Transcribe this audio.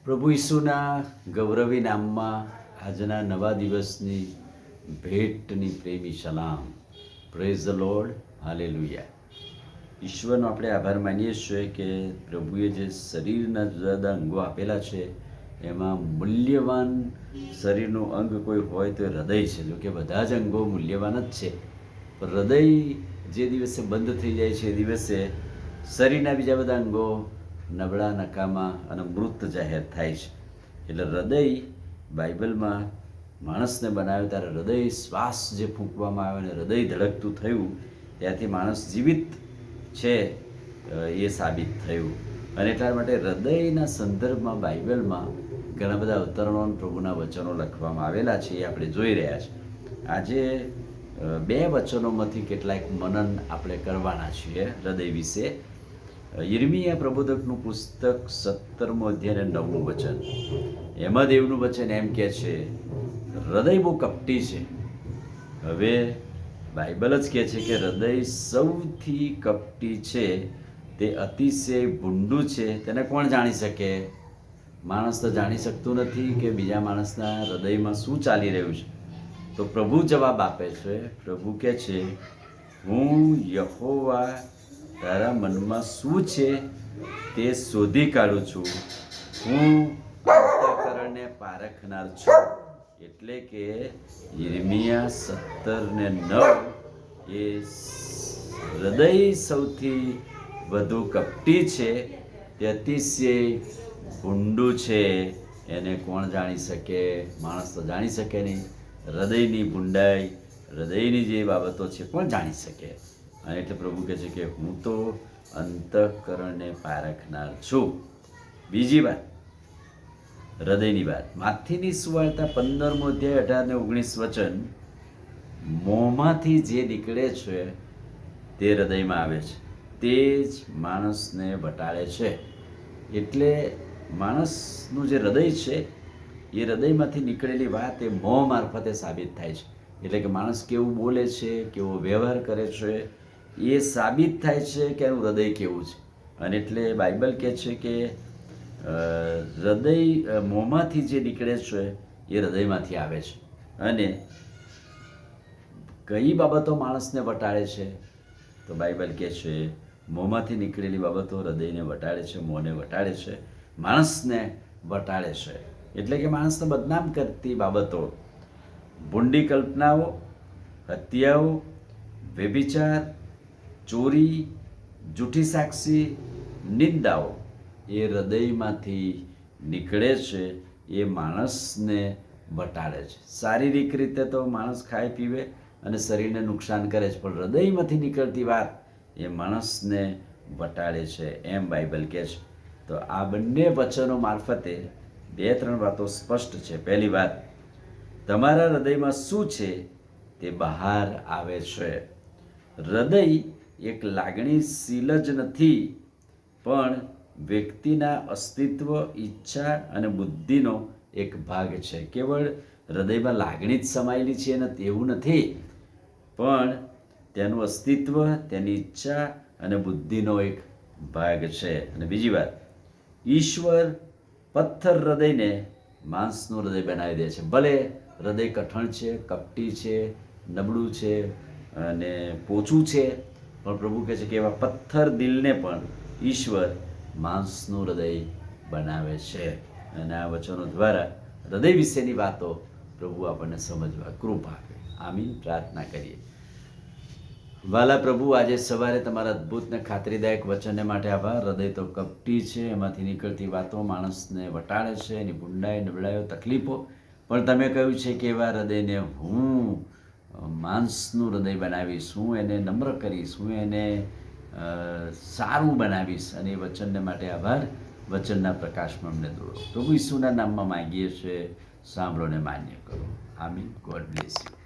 પ્રભુ ઈસુના ગૌરવી નામમાં આજના નવા દિવસની ભેટની પ્રેમી સલામ. Praise the lord, hallelujah. ઈશ્વરનો આપણે આભાર માનીએ છીએ કે પ્રભુએ જે શરીરના જુદા જુદા અંગો આપેલા છે એમાં મૂલ્યવાન શરીરનું અંગ કોઈ હોય તો હૃદય છે. જો કે બધા જ અંગો મૂલ્યવાન જ છે, પણ હૃદય જે દિવસે બંધ થઈ જાય છે એ દિવસે શરીરના બીજા બધા અંગો નબળા, નકામા અને મૃત જાહેર થાય છે. એટલે હૃદય બાઇબલમાં માણસને બનાવ્યો ત્યારે હૃદય શ્વાસ જે ફૂંકવામાં આવ્યો અને હૃદય ધડકતું થયું ત્યાંથી માણસ જીવિત છે એ સાબિત થયું. અને એટલા માટે હૃદયના સંદર્ભમાં બાઇબલમાં ઘણા બધા અવતરણો પ્રભુના વચનો લખવામાં આવેલા છે, એ આપણે જોઈ રહ્યા છીએ. આજે બે વચનોમાંથી કેટલાક મનન આપણે કરવાના છીએ હૃદય વિશે. યિર્મયાહ પ્રબોધકનું પુસ્તક 17મો અધ્યાય અને 9મું વચન. એમાં દેવનું વચન એમ કહે છે, હૃદય બહુ કપટી છે. હવે બાઇબલ જ કહે છે કે હૃદય સૌથી કપટી છે, તે અતિશય ભૂંડું છે, તેને કોણ જાણી શકે? માણસ તો જાણી શકતું નથી કે બીજા માણસના હૃદયમાં શું ચાલી રહ્યું છે. તો પ્રભુ જવાબ આપે છે. પ્રભુ કહે છે, હું યહોવા તારા મનમાં શું છે તે શોધી કાઢું છું, હું અંતઃકરણને પારખનાર છું. એટલે કે યિર્મયાહ 17:9 એ હૃદય સૌથી વધુ કપટી છે, તે અતિશય ભૂંડું છે, એને કોણ જાણી શકે? માણસ તો જાણી શકે નહીં. હૃદયની ભૂંડાઈ, હૃદયની જે બાબતો છે કોણ જાણી શકે? અને એટલે પ્રભુ કહે છે કે હું તો અંતઃકરણને પારખનાર છું. બીજી વાત, હૃદયની વાત, માથીની સુવાર્તા 15મો અધ્યાય 18 ને 19 વચન. મોંમાંથી જે નીકળે છે તે હૃદયમાં આવે છે, તે જ માણસને વટાળે છે. એટલે માણસનું જે હૃદય છે એ હૃદયમાંથી નીકળેલી વાત એ મોં મારફતે સાબિત થાય છે. એટલે કે માણસ કેવું બોલે છે, કેવો વ્યવહાર કરે છે, એ સાબિત થાય છે કે એનું હૃદય કેવું છે. અને એટલે બાઇબલ કહે છે કે હૃદય મોંમાંથી જે નીકળે છે એ હૃદયમાંથી આવે છે. અને કઈ બાબતો માણસને વટાળે છે? તો બાઇબલ કહે છે મોંમાંથી નીકળેલી બાબતો હૃદયને વટાળે છે, મોંને વટાળે છે, માણસને વટાળે છે. એટલે કે માણસને બદનામ કરતી બાબતો, ભૂંડી કલ્પનાઓ, હત્યાઓ, વ્યભિચાર, ચોરી, જૂઠી સાક્ષી, નિંદાઓ એ હૃદયમાંથી નીકળે છે, એ માણસને વટાળે છે. શારીરિક રીતે તો માણસ ખાય પીવે અને શરીરને નુકસાન કરે છે, પણ હૃદયમાંથી નીકળતી વાત એ માણસને વટાળે છે, એમ બાઇબલ કહે છે. તો આ બંને વચનો મારફતે 2-3 વાતો સ્પષ્ટ છે. પહેલી વાત, તમારા હૃદયમાં શું છે તે બહાર આવે છે. હૃદય એક લાગણીશીલ જ નથી, પણ વ્યક્તિના અસ્તિત્વ, ઈચ્છા અને બુદ્ધિનો એક ભાગ છે. કેવળ હૃદયમાં લાગણી જ સમાયેલી છે એવું નથી, પણ તેનું અસ્તિત્વ, તેની ઈચ્છા અને બુદ્ધિનો એક ભાગ છે. અને બીજી વાત, ઈશ્વર પથ્થર હૃદયને માંસનું હૃદય બનાવી દે છે. ભલે હૃદય કઠણ છે, કપટી છે, નબળું છે અને પોચું છે, પણ પ્રભુ કહે છે કે એવા પથ્થર દિલને પણ ઈશ્વર માંસનું હૃદય બનાવે છે. અને આ વચનો દ્વારા હૃદય વિશેની વાતો પ્રભુ આપણને સમજવા કૃપા આપે. આમીન. પ્રાર્થના કરીએ. વાલા પ્રભુ, આજે સવારે તમારા અદ્ભુત ને ખાતરીદાયક વચનને માટે આભાર. હૃદય તો કપટી છે, એમાંથી નીકળતી વાતો માણસને વટાળે છે, એની ભૂંડાઈ, નબળાઈઓ, તકલીફો, પણ તમે કહ્યું છે કે એવા હૃદયને હું માંસનું હૃદય બનાવીશ, હું એને નમ્ર કરીશ, હું એને સારું બનાવીશ. અને એ વચનને માટે આભાર. વચનના પ્રકાશમાં અમને દોરો. પ્રભુ ઈસુના નામમાં માંગીએ છીએ, સાંભળો ને માન્ય કરો. આમીન. God bless you.